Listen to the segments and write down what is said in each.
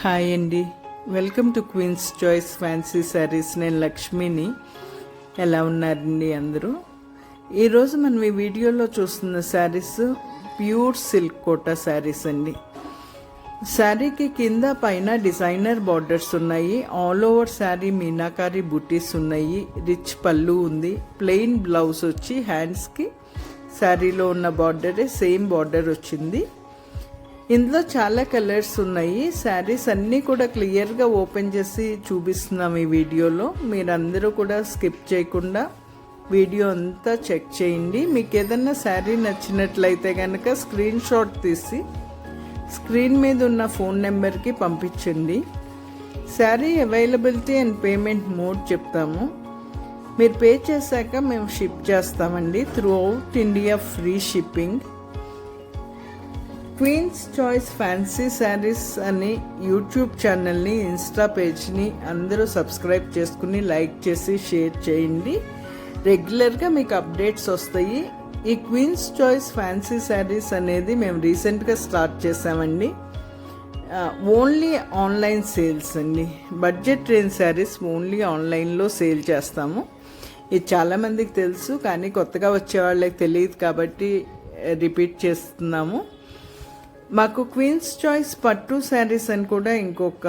Hi అండి, welcome to Queens Choice fancy sarees. నేను లక్ష్మిని. ఎలా ఉన్నారండి అందరూ? ఈరోజు మనం ఈ వీడియోలో చూస్తున్న sarees pure silk Kota sarees అండి. శారీకి కింద పైన డిజైనర్ బార్డర్స్ ఉన్నాయి. ఆల్ ఓవర్ శారీ మీనాకారి బుటీస్ ఉన్నాయి. రిచ్ పళ్ళు ఉంది. ప్లెయిన్ బ్లౌజ్ వచ్చి హ్యాండ్స్కి శారీలో ఉన్న బార్డరే సేమ్ బార్డర్ వచ్చింది. ఇందులో చాలా కలర్స్ ఉన్నాయి. శారీస్ అన్నీ కూడా క్లియర్గా ఓపెన్ చేసి చూపిస్తున్నాం ఈ వీడియోలో. మీరందరూ కూడా స్కిప్ చేయకుండా వీడియో అంతా చెక్ చేయండి. మీకు ఏదన్నా శారీ నచ్చినట్లయితే కనుక స్క్రీన్ షాట్ తీసి స్క్రీన్ మీద ఉన్న ఫోన్ నెంబర్కి పంపించండి. Saree availability and payment mode చెప్తాము. మీరు పే చేశాక మేము షిప్ చేస్తామండి. Throughout India free shipping. Queens Choice fancy sarees అని యూట్యూబ్ ఛానల్ని, ఇన్స్టా పేజ్ని అందరూ సబ్స్క్రైబ్ చేసుకుని లైక్ చేసి షేర్ చేయండి. రెగ్యులర్గా మీకు అప్డేట్స్ వస్తాయి. ఈ క్వీన్స్ చాయిస్ ఫ్యాన్సీ శారీస్ అనేది మేము రీసెంట్గా స్టార్ట్ చేసామండి. ఓన్లీ ఆన్లైన్ సేల్స్ అండి. బడ్జెట్ రేంజ్ శారీస్ ఓన్లీ ఆన్లైన్లో సేల్ చేస్తాము. ఇది చాలామందికి తెలుసు, కానీ కొత్తగా వచ్చే వాళ్ళకి తెలియదు కాబట్టి రిపీట్ చేస్తున్నాము. మాకు క్వీన్స్ చాయిస్ పట్టు శారీస్ అని కూడా ఇంకొక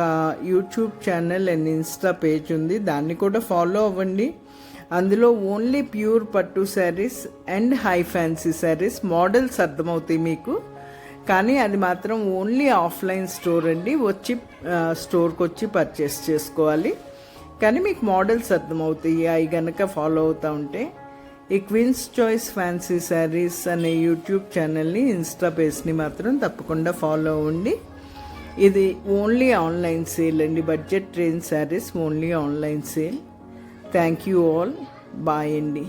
YouTube channel and Insta page ఉంది. దాన్ని కూడా ఫాలో అవ్వండి. అందులో ఓన్లీ ప్యూర్ పట్టు saris and high fancy saris models అర్థమవుతాయి మీకు. కానీ అది మాత్రం ఓన్లీ ఆఫ్లైన్ స్టోర్ అండి. స్టోర్కి వచ్చి పర్చేస్ చేసుకోవాలి. కానీ మీకు మోడల్స్ అర్థమవుతాయి అవి కనుక ఫాలో అవుతూ ఉంటే. ఈ క్వీన్స్ చాయిస్ ఫ్యాన్సీ శారీస్ అనే యూట్యూబ్ ఛానల్ని, ఇన్స్టా పేజ్ని మాత్రం తప్పకుండా ఫాలో అవ్వండి. ఇది ఓన్లీ ఆన్లైన్ సేల్ అండి. Budget range sarees only online sale. Thank you all. Bye అండి.